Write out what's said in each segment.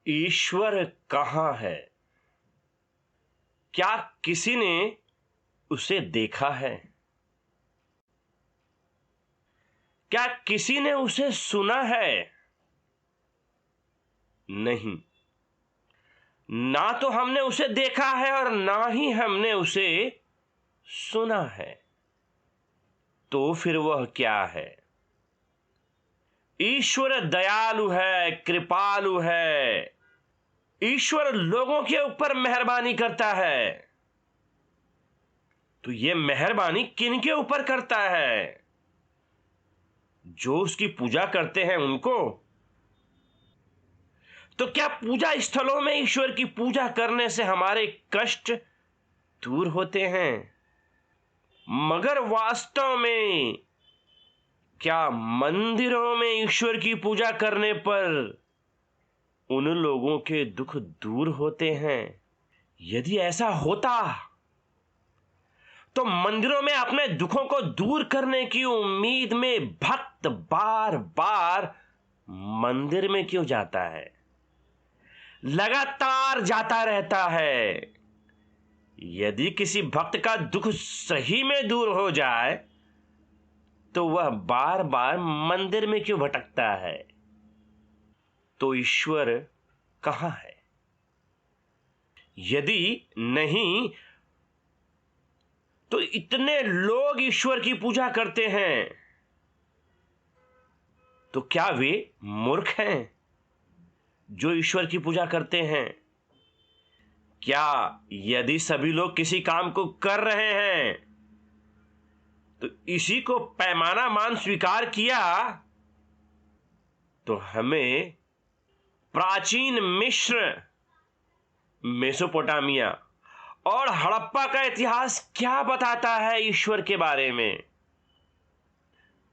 ईश्वर कहाँ है? क्या किसी ने उसे देखा है? क्या किसी ने उसे सुना है? नहीं, ना तो हमने उसे देखा है और ना ही हमने उसे सुना है। तो फिर वह क्या है? ईश्वर दयालु है, कृपालु है। ईश्वर लोगों के ऊपर मेहरबानी करता है। तो ये मेहरबानी किन के ऊपर करता है? जो उसकी पूजा करते हैं उनको। तो क्या पूजा स्थलों में ईश्वर की पूजा करने से हमारे कष्ट दूर होते हैं? मगर वास्तव में क्या मंदिरों में ईश्वर की पूजा करने पर उन लोगों के दुख दूर होते हैं? यदि ऐसा होता तो मंदिरों में अपने दुखों को दूर करने की उम्मीद में भक्त बार बार मंदिर में क्यों जाता है? लगातार जाता रहता है। यदि किसी भक्त का दुख सही में दूर हो जाए तो वह बार बार मंदिर में क्यों भटकता है? तो ईश्वर कहाँ है? यदि नहीं तो इतने लोग ईश्वर की पूजा करते हैं, तो क्या वे मूर्ख हैं जो ईश्वर की पूजा करते हैं? क्या यदि सभी लोग किसी काम को कर रहे हैं तो इसी को पैमाना मान स्वीकार किया तो हमें प्राचीन मिस्र, मेसोपोटामिया और हड़प्पा का इतिहास क्या बताता है ईश्वर के बारे में?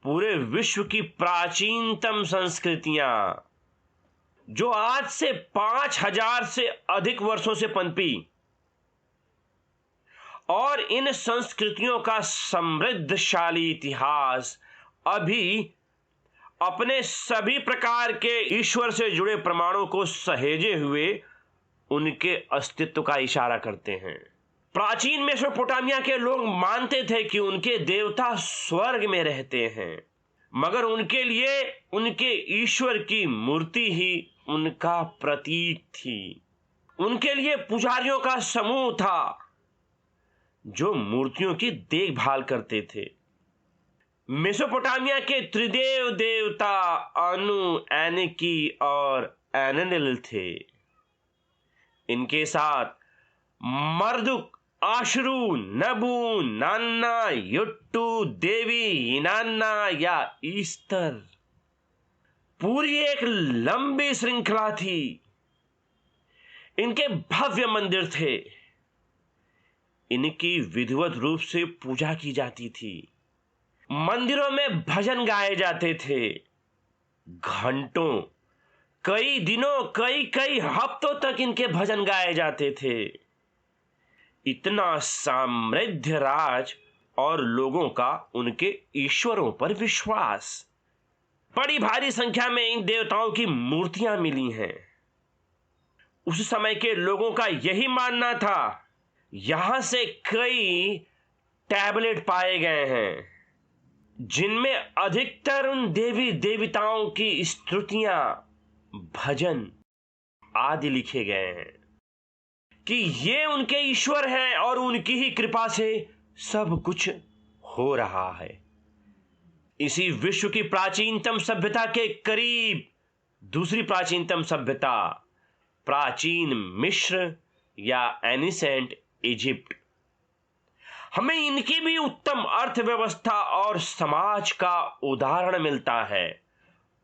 पूरे विश्व की प्राचीनतम संस्कृतियां जो आज से 5000 से अधिक वर्षों से पनपी और इन संस्कृतियों का समृद्धशाली इतिहास अभी अपने सभी प्रकार के ईश्वर से जुड़े प्रमाणों को सहेजे हुए उनके अस्तित्व का इशारा करते हैं। प्राचीन मेसोपोटामिया के लोग मानते थे कि उनके देवता स्वर्ग में रहते हैं, मगर उनके लिए उनके ईश्वर की मूर्ति ही उनका प्रतीक थी। उनके लिए पुजारियों का समूह था जो मूर्तियों की देखभाल करते थे। मेसोपोटामिया के त्रिदेव देवता अनु, एनिकी और एनेनेल थे। इनके साथ मर्दुक, आशरू, नबू, नान्ना, युट्टू, देवी, इनान्ना या ईस्टर, पूरी एक लंबी श्रृंखला थी। इनके भव्य मंदिर थे। इनकी विधिवत रूप से पूजा की जाती थी। मंदिरों में भजन गाए जाते थे। घंटों, कई दिनों, कई कई हफ्तों तक इनके भजन गाए जाते थे। इतना साम्राज्य राज और लोगों का उनके ईश्वरों पर विश्वास। बड़ी भारी संख्या में इन देवताओं की मूर्तियां मिली हैं। उस समय के लोगों का यही मानना था। यहां से कई टैबलेट पाए गए हैं जिनमें अधिकतर उन देवी देवताओं की स्तुतियां, भजन आदि लिखे गए हैं कि ये उनके ईश्वर हैं और उनकी ही कृपा से सब कुछ हो रहा है। इसी विश्व की प्राचीनतम सभ्यता के करीब दूसरी प्राचीनतम सभ्यता, प्राचीन मिस्र या एनिसेंट इजिप्ट, हमें इनकी भी उत्तम अर्थव्यवस्था और समाज का उदाहरण मिलता है।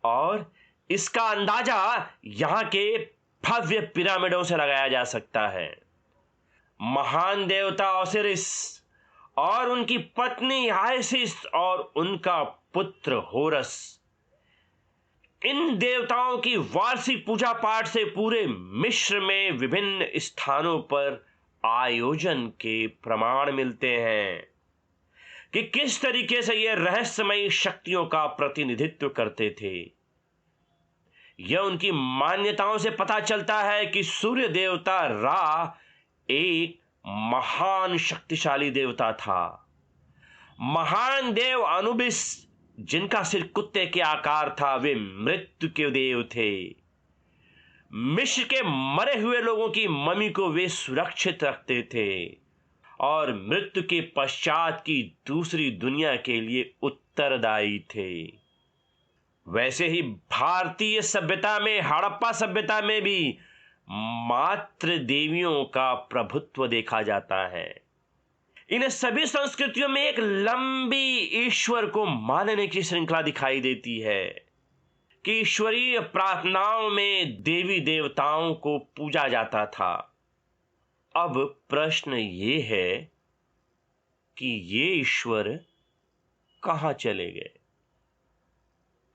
और इसका अंदाजा यहां के भव्य पिरामिडों से लगाया जा सकता है। महान देवता ओसिरिस और उनकी पत्नी आइसिस और उनका पुत्र होरस, इन देवताओं की वार्षिक पूजा पाठ से पूरे मिस्र में विभिन्न स्थानों पर आयोजन के प्रमाण मिलते हैं कि किस तरीके से ये रहस्यमयी शक्तियों का प्रतिनिधित्व करते थे। यह उनकी मान्यताओं से पता चलता है कि सूर्य देवता रा एक महान शक्तिशाली देवता था। महान देव अनुबिस, जिनका सिर कुत्ते के आकार था, वे मृत्यु के देव थे। मिस्र के मरे हुए लोगों की मम्मी को वे सुरक्षित रखते थे और मृत्यु के पश्चात की दूसरी दुनिया के लिए उत्तरदायी थे। वैसे ही भारतीय सभ्यता में, हड़प्पा सभ्यता में भी मात्र देवियों का प्रभुत्व देखा जाता है। इन सभी संस्कृतियों में एक लंबी ईश्वर को मानने की श्रृंखला दिखाई देती है कि ईश्वरीय प्रार्थनाओं में देवी देवताओं को पूजा जाता था। अब प्रश्न ये है कि ये ईश्वर कहां चले गए?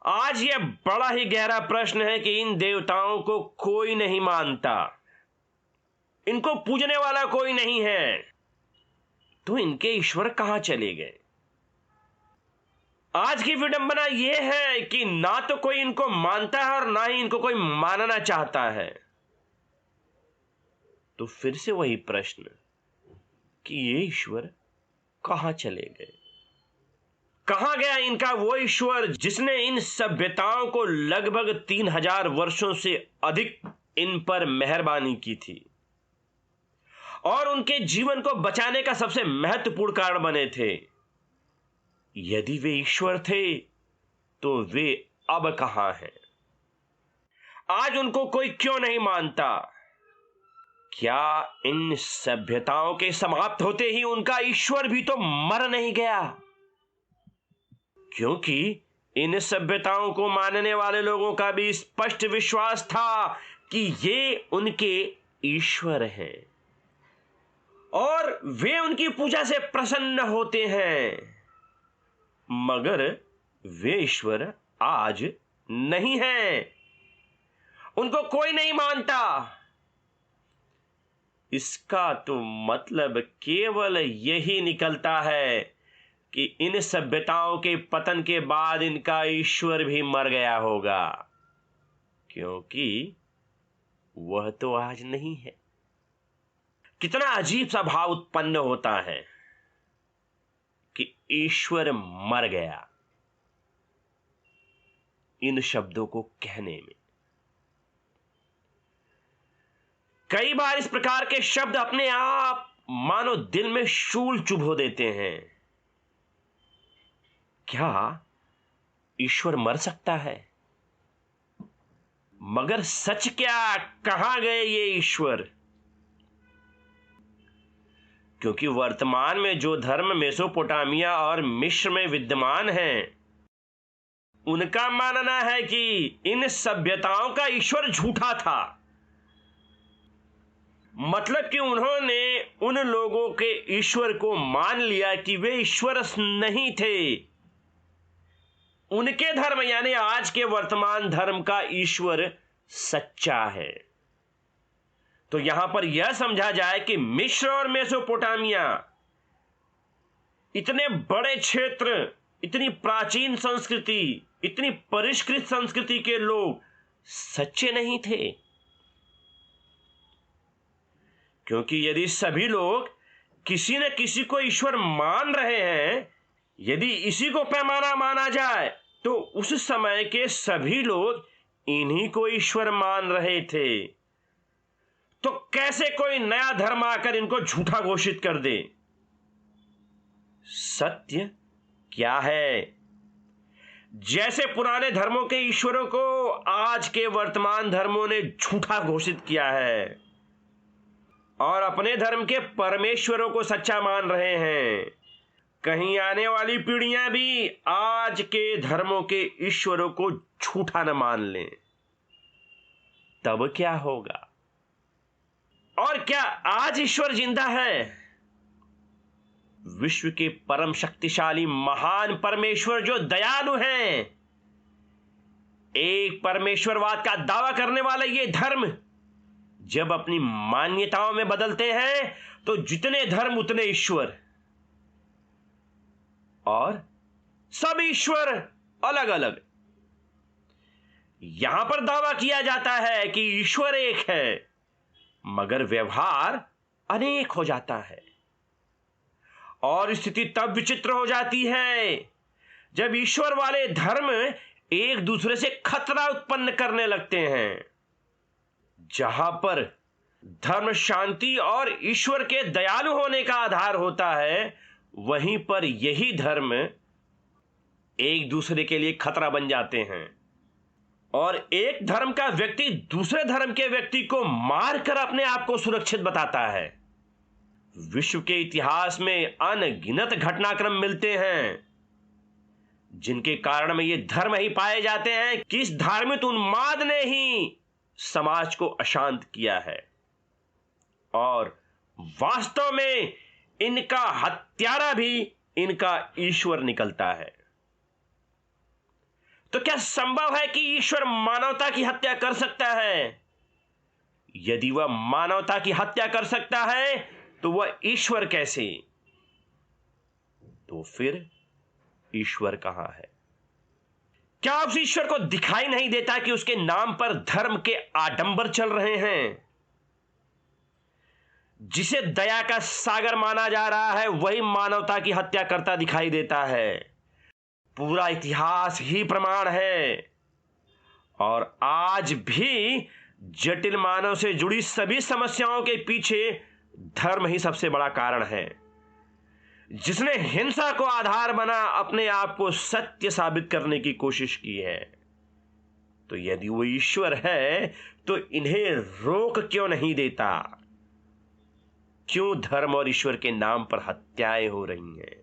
आज यह बड़ा ही गहरा प्रश्न है कि इन देवताओं को कोई नहीं मानता, इनको पूजने वाला कोई नहीं है, तो इनके ईश्वर कहां चले गए? आज की विडंबना यह है कि ना तो कोई इनको मानता है और ना ही इनको कोई मानना चाहता है। तो फिर से वही प्रश्न कि ये ईश्वर कहां चले गए? कहां गया इनका वो ईश्वर जिसने इन सभ्यताओं को लगभग 3000 वर्षों से अधिक इन पर मेहरबानी की थी और उनके जीवन को बचाने का सबसे महत्वपूर्ण कारण बने थे? यदि वे ईश्वर थे तो वे अब कहां हैं? आज उनको कोई क्यों नहीं मानता? क्या इन सभ्यताओं के समाप्त होते ही उनका ईश्वर भी तो मर नहीं गया? क्योंकि इन सभ्यताओं को मानने वाले लोगों का भी स्पष्ट विश्वास था कि ये उनके ईश्वर हैं और वे उनकी पूजा से प्रसन्न होते हैं। मगर वे ईश्वर आज नहीं हैं, उनको कोई नहीं मानता। इसका तो मतलब केवल यही निकलता है कि इन सभ्यताओं के पतन के बाद इनका ईश्वर भी मर गया होगा, क्योंकि वह तो आज नहीं है। कितना अजीब सा भाव उत्पन्न होता है कि ईश्वर मर गया इन शब्दों को कहने में। कई बार इस प्रकार के शब्द अपने आप मानो दिल में शूल चुभो देते हैं। क्या ईश्वर मर सकता है? मगर सच क्या, कहां गए ये ईश्वर? क्योंकि वर्तमान में जो धर्म मेसोपोटामिया और मिस्र में विद्यमान हैं, उनका मानना है कि इन सभ्यताओं का ईश्वर झूठा था। मतलब कि उन्होंने उन लोगों के ईश्वर को मान लिया कि वे ईश्वर नहीं थे। उनके धर्म यानी आज के वर्तमान धर्म का ईश्वर सच्चा है। तो यहां पर यह समझा जाए कि मिस्र और मेसोपोटामिया, इतने बड़े क्षेत्र, इतनी प्राचीन संस्कृति, इतनी परिष्कृत संस्कृति के लोग सच्चे नहीं थे। क्योंकि यदि सभी लोग किसी न किसी को ईश्वर मान रहे हैं, यदि इसी को पैमाना माना जाए, तो उस समय के सभी लोग इन्हीं को ईश्वर मान रहे थे। तो कैसे कोई नया धर्म आकर इनको झूठा घोषित कर दे? सत्य क्या है? जैसे पुराने धर्मों के ईश्वरों को आज के वर्तमान धर्मों ने झूठा घोषित किया है और अपने धर्म के परमेश्वरों को सच्चा मान रहे हैं, कहीं आने वाली पीढ़ियां भी आज के धर्मों के ईश्वरों को झूठा न मान लें, तब क्या होगा? और क्या आज ईश्वर जिंदा है? विश्व के परम शक्तिशाली महान परमेश्वर जो दयालु हैं, एक परमेश्वरवाद का दावा करने वाला ये धर्म जब अपनी मान्यताओं में बदलते हैं तो जितने धर्म उतने ईश्वर, और सब ईश्वर अलग अलग। यहां पर दावा किया जाता है कि ईश्वर एक है, मगर व्यवहार अनेक हो जाता है। और स्थिति तब विचित्र हो जाती है जब ईश्वर वाले धर्म एक दूसरे से खतरा उत्पन्न करने लगते हैं। जहां पर धर्म शांति और ईश्वर के दयालु होने का आधार होता है, वहीं पर यही धर्म एक दूसरे के लिए खतरा बन जाते हैं और एक धर्म का व्यक्ति दूसरे धर्म के व्यक्ति को मारकर अपने आप को सुरक्षित बताता है। विश्व के इतिहास में अनगिनत घटनाक्रम मिलते हैं जिनके कारण में ये धर्म ही पाए जाते हैं कि इस धार्मिक उन्माद ने ही समाज को अशांत किया है और वास्तव में इनका हत्यारा भी इनका ईश्वर निकलता है। तो क्या संभव है कि ईश्वर मानवता की हत्या कर सकता है? यदि वह मानवता की हत्या कर सकता है तो वह ईश्वर कैसे? तो फिर ईश्वर कहां है? क्या उस ईश्वर को दिखाई नहीं देता कि उसके नाम पर धर्म के आडंबर चल रहे हैं? जिसे दया का सागर माना जा रहा है वही मानवता की हत्या करता दिखाई देता है। पूरा इतिहास ही प्रमाण है और आज भी जटिल मानव से जुड़ी सभी समस्याओं के पीछे धर्म ही सबसे बड़ा कारण है, जिसने हिंसा को आधार बना अपने आप को सत्य साबित करने की कोशिश की है। तो यदि वो ईश्वर है तो इन्हें रोक क्यों नहीं देता? क्यों धर्म और ईश्वर के नाम पर हत्याएं हो रही हैं?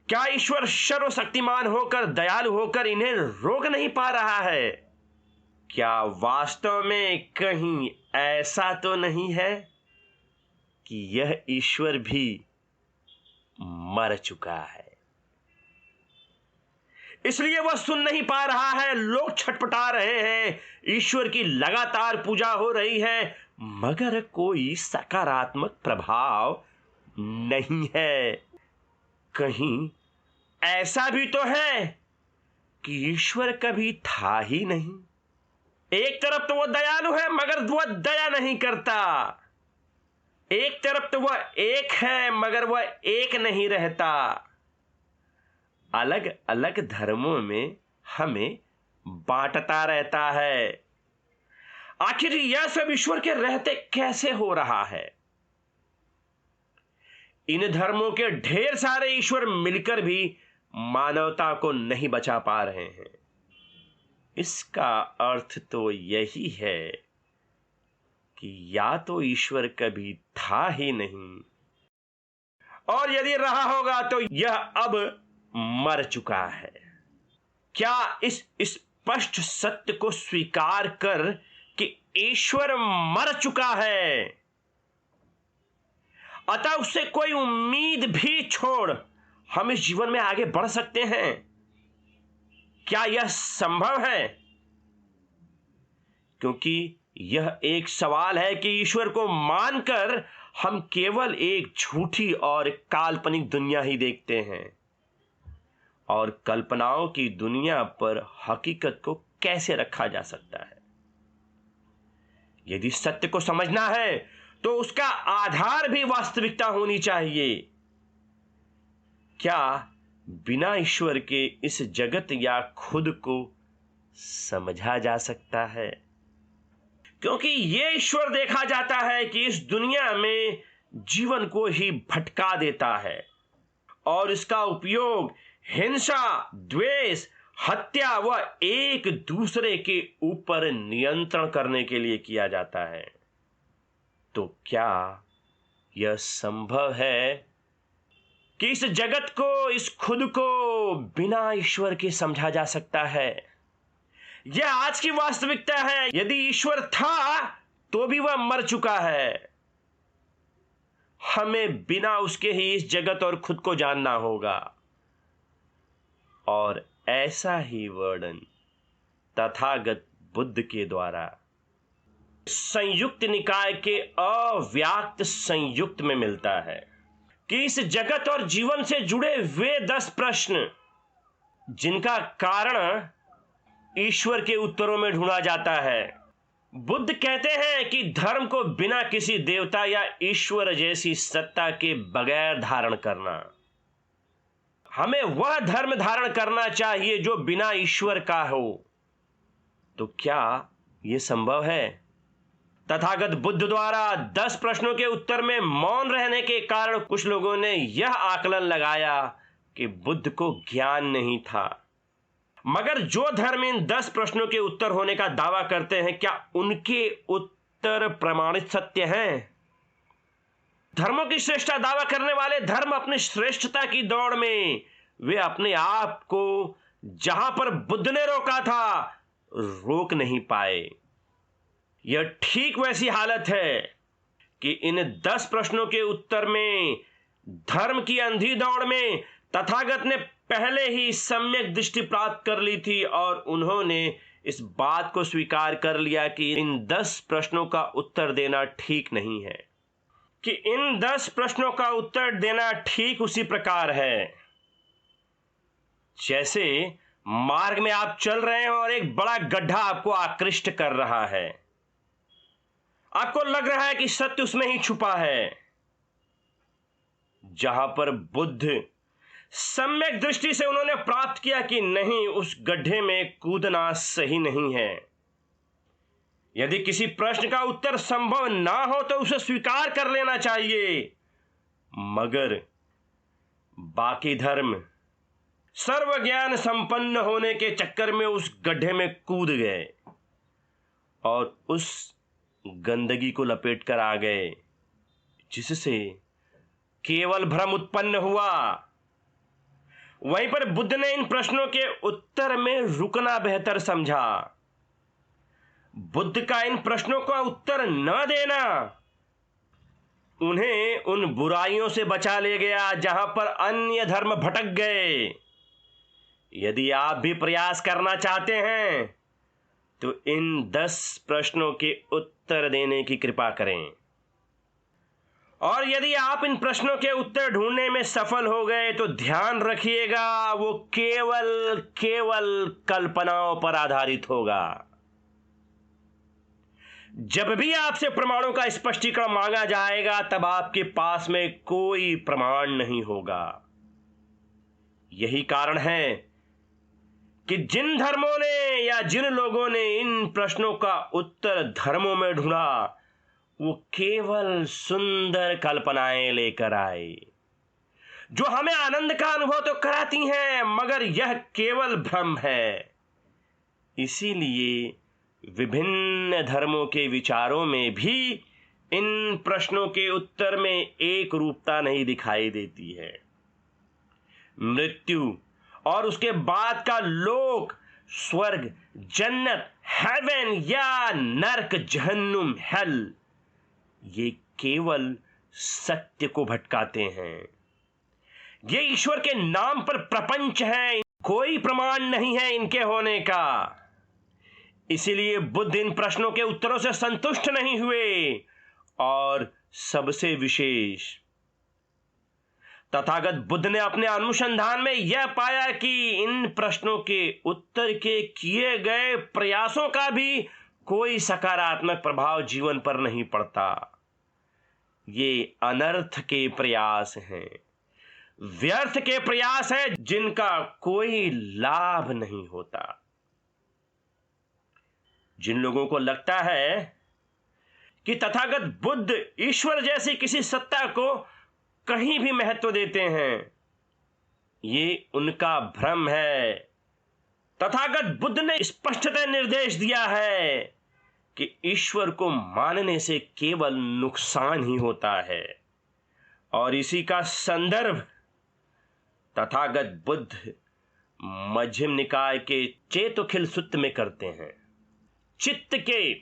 क्या ईश्वर सर्वशक्तिमान होकर दयालु होकर इन्हें रोक नहीं पा रहा है? क्या वास्तव में कहीं ऐसा तो नहीं है कि यह ईश्वर भी मर चुका है, इसलिए वह सुन नहीं पा रहा है? लोग छटपटा रहे हैं, ईश्वर की लगातार पूजा हो रही है, मगर कोई सकारात्मक प्रभाव नहीं है। कहीं ऐसा भी तो है कि ईश्वर कभी था ही नहीं। एक तरफ तो वह दयालु है मगर वह दया नहीं करता, एक तरफ तो वह एक है मगर वह एक नहीं रहता। अलग अलग धर्मों में हमें बांटता रहता है। आखिर यह सब ईश्वर के रहते कैसे हो रहा है? इन धर्मों के ढेर सारे ईश्वर मिलकर भी मानवता को नहीं बचा पा रहे हैं। इसका अर्थ तो यही है कि या तो ईश्वर कभी था ही नहीं, और यदि रहा होगा तो यह अब मर चुका है। क्या इस स्पष्ट सत्य को स्वीकार कर कि ईश्वर मर चुका है, अतः उससे कोई उम्मीद भी छोड़ हम इस जीवन में आगे बढ़ सकते हैं? क्या यह संभव है? क्योंकि यह एक सवाल है कि ईश्वर को मानकर हम केवल एक झूठी और काल्पनिक दुनिया ही देखते हैं और कल्पनाओं की दुनिया पर हकीकत को कैसे रखा जा सकता है? यदि सत्य को समझना है तो उसका आधार भी वास्तविकता होनी चाहिए। क्या बिना ईश्वर के इस जगत या खुद को समझा जा सकता है? क्योंकि यह ईश्वर देखा जाता है कि इस दुनिया में जीवन को ही भटका देता है और इसका उपयोग हिंसा, द्वेष, हत्या व एक दूसरे के ऊपर नियंत्रण करने के लिए किया जाता है। तो क्या यह संभव है कि इस जगत को, इस खुद को बिना ईश्वर के समझा जा सकता है? यह आज की वास्तविकता है। यदि ईश्वर था तो भी वह मर चुका है। हमें बिना उसके ही इस जगत और खुद को जानना होगा और ऐसा ही वर्णन तथागत बुद्ध के द्वारा संयुक्त निकाय के अव्याक्त संयुक्त में मिलता है कि इस जगत और जीवन से जुड़े वे 10 प्रश्न जिनका कारण ईश्वर के उत्तरों में ढूंढा जाता है। बुद्ध कहते हैं कि धर्म को बिना किसी देवता या ईश्वर जैसी सत्ता के बगैर धारण करना। हमें वह धर्म धारण करना चाहिए जो बिना ईश्वर का हो। तो क्या यह संभव है? तथागत बुद्ध द्वारा 10 प्रश्नों के उत्तर में मौन रहने के कारण कुछ लोगों ने यह आकलन लगाया कि बुद्ध को ज्ञान नहीं था। मगर जो धर्म इन 10 प्रश्नों के उत्तर होने का दावा करते हैं, क्या उनके उत्तर प्रमाणित सत्य हैं? धर्मों की श्रेष्ठता दावा करने वाले धर्म अपनी श्रेष्ठता की दौड़ में वे अपने आप को जहां पर बुद्ध ने रोका था रोक नहीं पाए। यह ठीक वैसी हालत है कि इन 10 प्रश्नों के उत्तर में धर्म की अंधी दौड़ में तथागत ने पहले ही सम्यक दृष्टि प्राप्त कर ली थी और उन्होंने इस बात को स्वीकार कर लिया कि इन 10 प्रश्नों का उत्तर देना ठीक नहीं है। कि इन 10 प्रश्नों का उत्तर देना ठीक उसी प्रकार है जैसे मार्ग में आप चल रहे हैं और एक बड़ा गड्ढा आपको आकृष्ट कर रहा है। आपको लग रहा है कि सत्य उसमें ही छुपा है। जहां पर बुद्ध सम्यक दृष्टि से उन्होंने प्राप्त किया कि नहीं, उस गड्ढे में कूदना सही नहीं है। यदि किसी प्रश्न का उत्तर संभव ना हो तो उसे स्वीकार कर लेना चाहिए। मगर बाकी धर्म सर्वज्ञान संपन्न होने के चक्कर में उस गड्ढे में कूद गए और उस गंदगी को लपेट कर आ गए, जिससे केवल भ्रम उत्पन्न हुआ। वहीं पर बुद्ध ने इन प्रश्नों के उत्तर में रुकना बेहतर समझा। बुद्ध का इन प्रश्नों का उत्तर न देना उन्हें उन बुराइयों से बचा ले गया जहां पर अन्य धर्म भटक गए। यदि आप भी प्रयास करना चाहते हैं तो इन 10 प्रश्नों के उत्तर देने की कृपा करें। और यदि आप इन प्रश्नों के उत्तर ढूंढने में सफल हो गए तो ध्यान रखिएगा, वो केवल कल्पनाओं पर आधारित होगा। जब भी आपसे प्रमाणों का स्पष्टीकरण मांगा जाएगा तब आपके पास में कोई प्रमाण नहीं होगा। यही कारण है कि जिन धर्मों ने या जिन लोगों ने इन प्रश्नों का उत्तर धर्मों में ढूंढा वो केवल सुंदर कल्पनाएं लेकर आए जो हमें आनंद का अनुभव तो कराती हैं, मगर यह केवल भ्रम है। इसीलिए विभिन्न धर्मों के विचारों में भी इन प्रश्नों के उत्तर में एक रूपता नहीं दिखाई देती है। मृत्यु और उसके बाद का लोक, स्वर्ग, जन्नत, हेवन या नरक, जहन्नुम, हेल, ये केवल सत्य को भटकाते हैं। ये ईश्वर के नाम पर प्रपंच है, कोई प्रमाण नहीं है इनके होने का। इसीलिए बुद्ध इन प्रश्नों के उत्तरों से संतुष्ट नहीं हुए और सबसे विशेष तथागत बुद्ध ने अपने अनुसंधान में यह पाया कि इन प्रश्नों के उत्तर के किए गए प्रयासों का भी कोई सकारात्मक प्रभाव जीवन पर नहीं पड़ता। ये अनर्थ के प्रयास हैं, व्यर्थ के प्रयास हैं जिनका कोई लाभ नहीं होता। जिन लोगों को लगता है कि तथागत बुद्ध ईश्वर जैसी किसी सत्ता को कहीं भी महत्व देते हैं, ये उनका भ्रम है। तथागत बुद्ध ने स्पष्टतः निर्देश दिया है कि ईश्वर को मानने से केवल नुकसान ही होता है और इसी का संदर्भ तथागत बुद्ध मध्यम निकाय के चेतोखिल सूत्र में करते हैं। चित्त के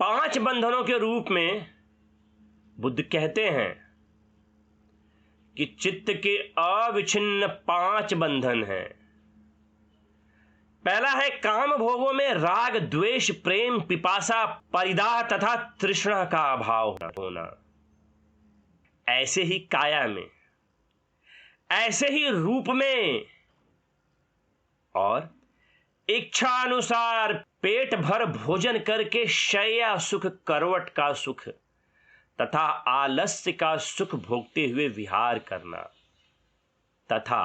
5 बंधनों के रूप में बुद्ध कहते हैं कि चित्त के अविच्छिन्न 5 बंधन हैं। पहला है काम भोगों में राग, द्वेष, प्रेम, पिपासा, परिदाह तथा तृष्णा का अभाव होना। ऐसे ही काया में, ऐसे ही रूप में और इच्छा अनुसार पेट भर भोजन करके शय्या सुख, करवट का सुख तथा आलस्य का सुख भोगते हुए विहार करना, तथा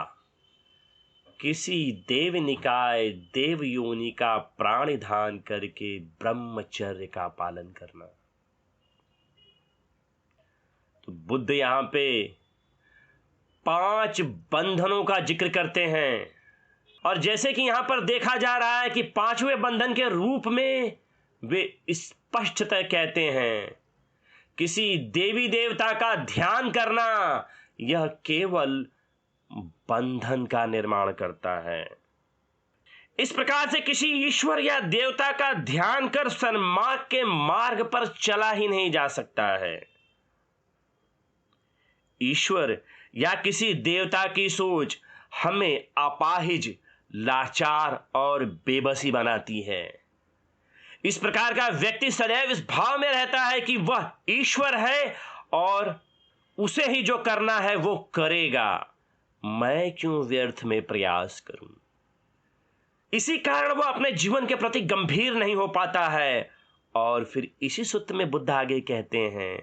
किसी देव निकाय देव योनि का प्राणिधान करके ब्रह्मचर्य का पालन करना। तो बुद्ध यहां पे 5 बंधनों का जिक्र करते हैं, और जैसे कि यहां पर देखा जा रहा है कि 5वें बंधन के रूप में वे स्पष्टतः कहते हैं, किसी देवी देवता का ध्यान करना यह केवल बंधन का निर्माण करता है। इस प्रकार से किसी ईश्वर या देवता का ध्यान कर सन्मार्ग के मार्ग पर चला ही नहीं जा सकता है। ईश्वर या किसी देवता की सोच हमें अपाहिज, लाचार और बेबसी बनाती है। इस प्रकार का व्यक्ति सदैव इस भाव में रहता है कि वह ईश्वर है और उसे ही जो करना है वो करेगा, मैं क्यों व्यर्थ में प्रयास करूं। इसी कारण वह अपने जीवन के प्रति गंभीर नहीं हो पाता है। और फिर इसी सूत्र में बुद्ध आगे कहते हैं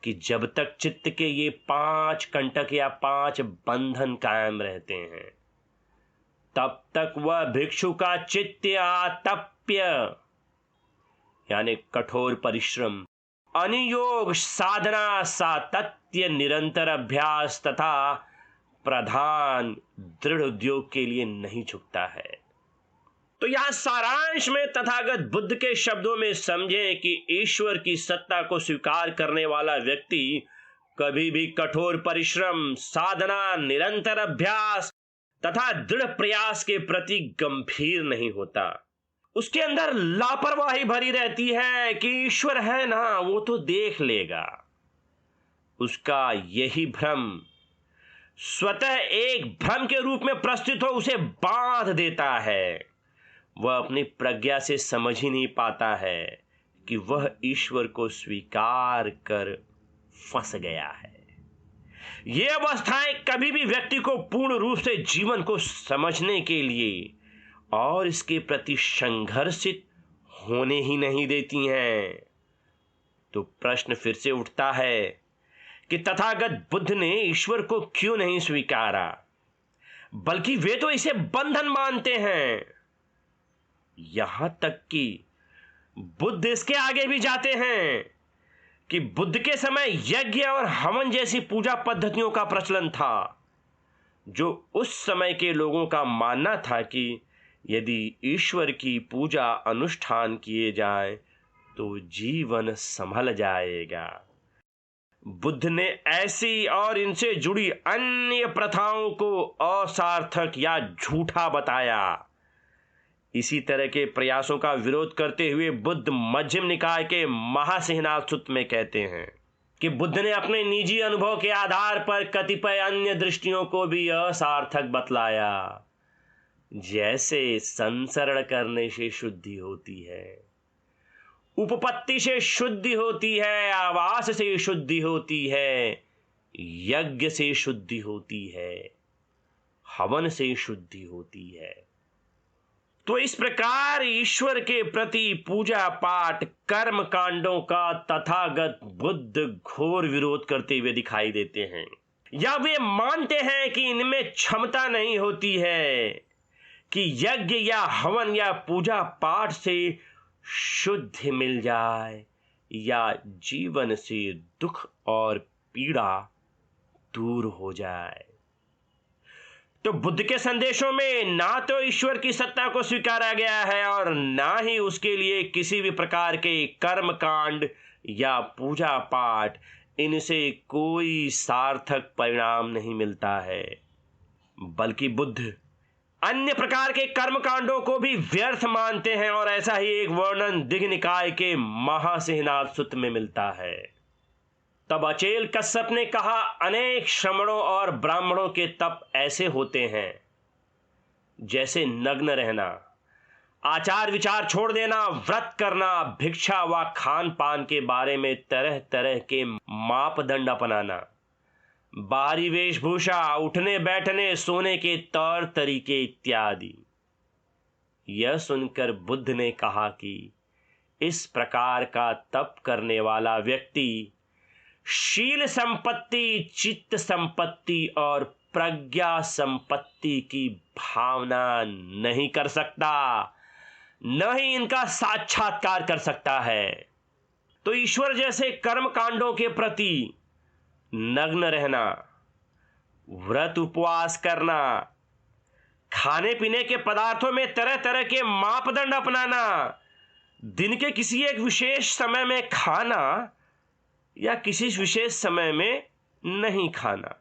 कि जब तक चित्त के ये 5 कंटक या 5 बंधन कायम रहते हैं, तब तक वह भिक्षु का चित्त आतप्य यानी कठोर परिश्रम, अनुयोग, साधना, सातत्य, निरंतर अभ्यास तथा प्रधान दृढ़ उद्योग के लिए नहीं झुकता है। तो यहां सारांश में तथागत बुद्ध के शब्दों में समझें कि ईश्वर की सत्ता को स्वीकार करने वाला व्यक्ति कभी भी कठोर परिश्रम, साधना, निरंतर अभ्यास तथा दृढ़ प्रयास के प्रति गंभीर नहीं होता। उसके अंदर लापरवाही भरी रहती है कि ईश्वर है ना, वो तो देख लेगा। उसका यही भ्रम स्वतः एक भ्रम के रूप में प्रस्तुत हो उसे बांध देता है। वह अपनी प्रज्ञा से समझ ही नहीं पाता है कि वह ईश्वर को स्वीकार कर फंस गया है। ये अवस्थाएं कभी भी व्यक्ति को पूर्ण रूप से जीवन को समझने के लिए और इसके प्रति संघर्षित होने ही नहीं देती हैं। तो प्रश्न फिर से उठता है कि तथागत बुद्ध ने ईश्वर को क्यों नहीं स्वीकारा, बल्कि वे तो इसे बंधन मानते हैं। यहां तक कि बुद्ध इसके आगे भी जाते हैं कि बुद्ध के समय यज्ञ और हवन जैसी पूजा पद्धतियों का प्रचलन था, जो उस समय के लोगों का मानना था कि यदि ईश्वर की पूजा अनुष्ठान किए जाए तो जीवन संभल जाएगा। बुद्ध ने ऐसी और इनसे जुड़ी अन्य प्रथाओं को असार्थक या झूठा बताया। इसी तरह के प्रयासों का विरोध करते हुए बुद्ध मध्यम निकाय के महासिंहनाथ सूत्र में कहते हैं कि बुद्ध ने अपने निजी अनुभव के आधार पर कतिपय अन्य दृष्टियों को भी असार्थक बतलाया, जैसे संसरण करने से शुद्धि होती है, उपपत्ति से शुद्धि होती है, आवास से शुद्धि होती है, यज्ञ से शुद्धि होती है, हवन से शुद्धि होती है। तो इस प्रकार ईश्वर के प्रति पूजा पाठ कर्म कांडों का तथागत बुद्ध घोर विरोध करते हुए दिखाई देते हैं, या वे मानते हैं कि इनमें क्षमता नहीं होती है कि यज्ञ या हवन या पूजा पाठ से शुद्धि मिल जाए या जीवन से दुख और पीड़ा दूर हो जाए। तो बुद्ध के संदेशों में ना तो ईश्वर की सत्ता को स्वीकारा गया है और ना ही उसके लिए किसी भी प्रकार के कर्म कांड या पूजा पाठ, इनसे कोई सार्थक परिणाम नहीं मिलता है, बल्कि बुद्ध अन्य प्रकार के कर्म कांडों को भी व्यर्थ मानते हैं। और ऐसा ही एक वर्णन दिग्ग निकाय के महासिंहनाथ सूत्र में मिलता है। तब अचेल कश्यप ने कहा, अनेक श्रमणों और ब्राह्मणों के तप ऐसे होते हैं जैसे नग्न रहना, आचार विचार छोड़ देना, व्रत करना, भिक्षा व खान पान के बारे में तरह तरह के मापदंड अपनाना, बाहरी वेशभूषा, उठने बैठने सोने के तौर तरीके इत्यादि। यह सुनकर बुद्ध ने कहा कि इस प्रकार का तप करने वाला व्यक्ति शील संपत्ति, चित्त संपत्ति और प्रज्ञा संपत्ति की भावना नहीं कर सकता, न ही इनका साक्षात्कार कर सकता है। तो ईश्वर जैसे कर्म कांडों के प्रति नग्न रहना, व्रत उपवास करना, खाने पीने के पदार्थों में तरह तरह के मापदंड अपनाना, दिन के किसी एक विशेष समय में खाना या किसी विशेष समय में नहीं खाना,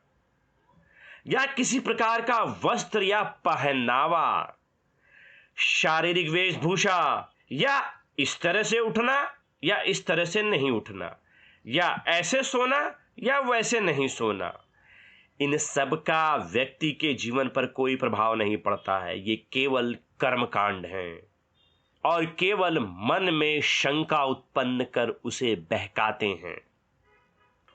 या किसी प्रकार का वस्त्र या पहनावा, शारीरिक वेशभूषा, या इस तरह से उठना या इस तरह से नहीं उठना, या ऐसे सोना या वैसे नहीं सोना, इन सब का व्यक्ति के जीवन पर कोई प्रभाव नहीं पड़ता है। ये केवल कर्मकांड हैं और केवल मन में शंका उत्पन्न कर उसे बहकाते हैं।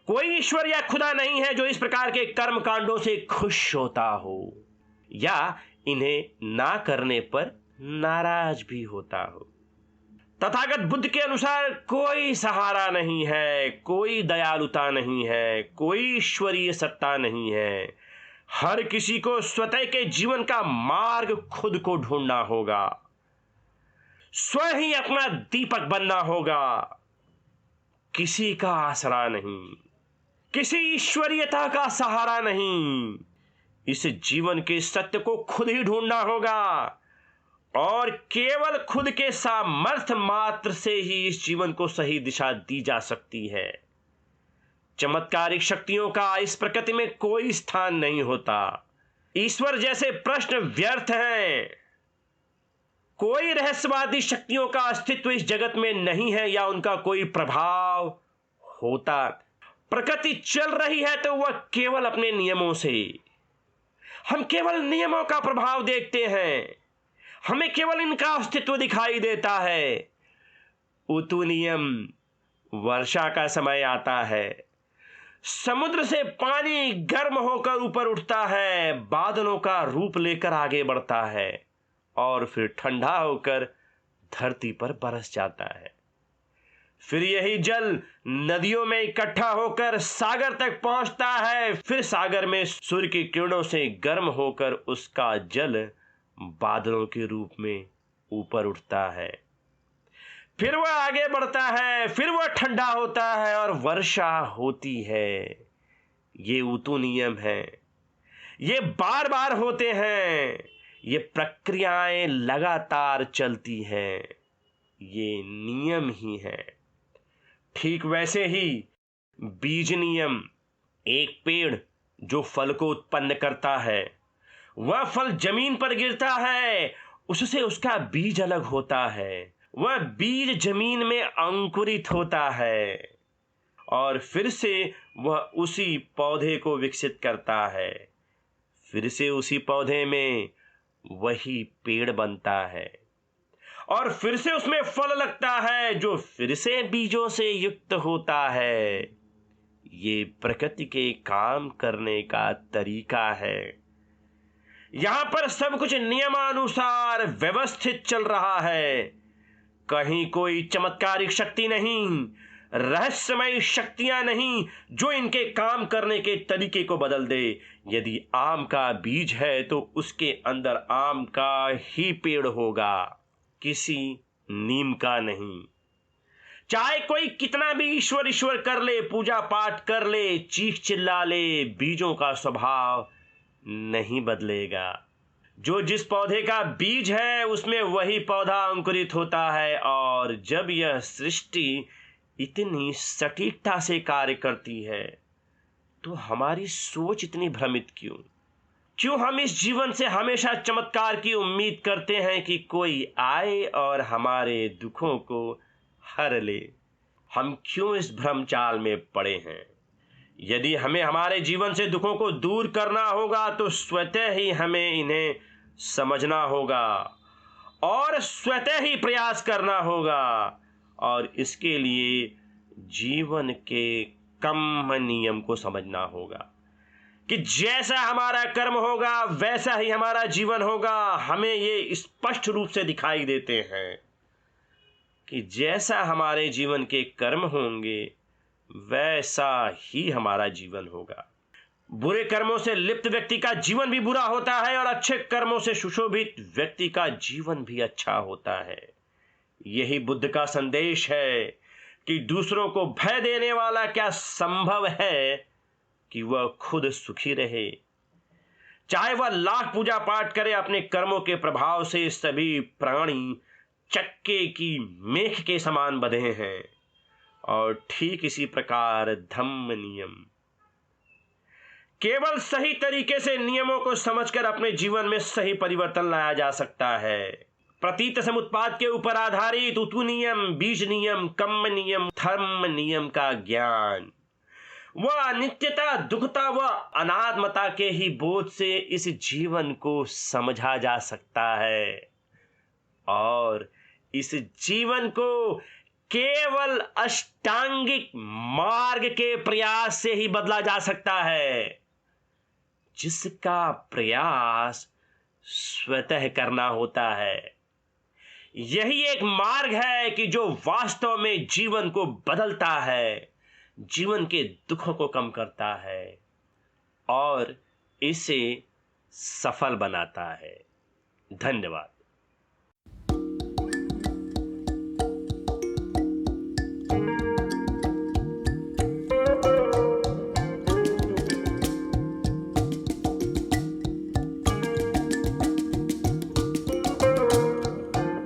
कोई ईश्वर या खुदा नहीं है जो इस प्रकार के कर्म कांडों से खुश होता हो या इन्हें ना करने पर नाराज भी होता हो। तथागत बुद्ध के अनुसार कोई सहारा नहीं है, कोई दयालुता नहीं है, कोई ईश्वरीय सत्ता नहीं है। हर किसी को स्वतः के जीवन का मार्ग खुद को ढूंढना होगा, स्वयं ही अपना दीपक बनना होगा। किसी का आसरा नहीं, किसी ईश्वरीयता का सहारा नहीं। इस जीवन के सत्य को खुद ही ढूंढना होगा और केवल खुद के सामर्थ्य मात्र से ही इस जीवन को सही दिशा दी जा सकती है। चमत्कारिक शक्तियों का इस प्रकृति में कोई स्थान नहीं होता। ईश्वर जैसे प्रश्न व्यर्थ हैं। कोई रहस्यवादी शक्तियों का अस्तित्व इस जगत में नहीं है या उनका कोई प्रभाव होता। प्रकृति चल रही है तो वह केवल अपने नियमों से। हम केवल नियमों का प्रभाव देखते हैं, हमें केवल इनका अस्तित्व दिखाई देता है। ऋतु नियम, वर्षा का समय आता है, समुद्र से पानी गर्म होकर ऊपर उठता है, बादलों का रूप लेकर आगे बढ़ता है और फिर ठंडा होकर धरती पर बरस जाता है। फिर यही जल नदियों में इकट्ठा होकर सागर तक पहुंचता है। फिर सागर में सूर्य की किरणों से गर्म होकर उसका जल बादलों के रूप में ऊपर उठता है। फिर वह आगे बढ़ता है, फिर वह ठंडा होता है और वर्षा होती है। ये ऋतु नियम है, ये बार बार होते हैं। ये प्रक्रियाएं लगातार चलती हैं, ये नियम ही है। ठीक वैसे ही बीज नियम, एक पेड़ जो फल को उत्पन्न करता है, वह फल जमीन पर गिरता है, उससे उसका बीज अलग होता है। वह बीज जमीन में अंकुरित होता है और फिर से वह उसी पौधे को विकसित करता है। फिर से उसी पौधे में वही पेड़ बनता है और फिर से उसमें फल लगता है जो फिर से बीजों से युक्त होता है। ये प्रकृति के काम करने का तरीका है। यहां पर सब कुछ नियमानुसार व्यवस्थित चल रहा है। कहीं कोई चमत्कारिक शक्ति नहीं, रहस्यमय शक्तियां नहीं जो इनके काम करने के तरीके को बदल दे। यदि आम का बीज है तो उसके अंदर आम का ही पेड़ होगा, किसी नीम का नहीं। चाहे कोई कितना भी ईश्वर ईश्वर कर ले, पूजा पाठ कर ले, चीख चिल्ला ले, बीजों का स्वभाव नहीं बदलेगा। जो जिस पौधे का बीज है उसमें वही पौधा अंकुरित होता है। और जब यह सृष्टि इतनी सटीकता से कार्य करती है तो हमारी सोच इतनी भ्रमित क्यों हम इस जीवन से हमेशा चमत्कार की उम्मीद करते हैं कि कोई आए और हमारे दुखों को हर ले। हम क्यों इस भ्रम जाल में पड़े हैं? यदि हमें हमारे जीवन से दुखों को दूर करना होगा तो स्वतः ही हमें इन्हें समझना होगा और स्वतः ही प्रयास करना होगा। और इसके लिए जीवन के कम नियम को समझना होगा। कि जैसा हमारा कर्म होगा वैसा ही हमारा जीवन होगा, हमें ये स्पष्ट रूप से दिखाई देते हैं कि जैसा हमारे जीवन के कर्म होंगे वैसा ही हमारा जीवन होगा। बुरे कर्मों से लिप्त व्यक्ति का जीवन भी बुरा होता है और अच्छे कर्मों से सुशोभित व्यक्ति का जीवन भी अच्छा होता है। यही बुद्ध का संदेश है कि दूसरों को भय देने वाला क्या संभव है कि वह खुद सुखी रहे। चाहे वह लाख पूजा पाठ करे, अपने कर्मों के प्रभाव से सभी प्राणी चक्के की मेख के समान बंधे हैं। और ठीक इसी प्रकार धम्म नियम, केवल सही तरीके से नियमों को समझकर अपने जीवन में सही परिवर्तन लाया जा सकता है। प्रतीत समुत्पाद के ऊपर आधारित उतु नियम, बीज नियम, कर्म नियम, धर्म नियम का ज्ञान, वह अनित्यता, दुखता व अनात्मता के ही बोध से इस जीवन को समझा जा सकता है और इस जीवन को केवल अष्टांगिक मार्ग के प्रयास से ही बदला जा सकता है, जिसका प्रयास स्वतः करना होता है। यही एक मार्ग है कि जो वास्तव में जीवन को बदलता है, जीवन के दुखों को कम करता है और इसे सफल बनाता है। धन्यवाद।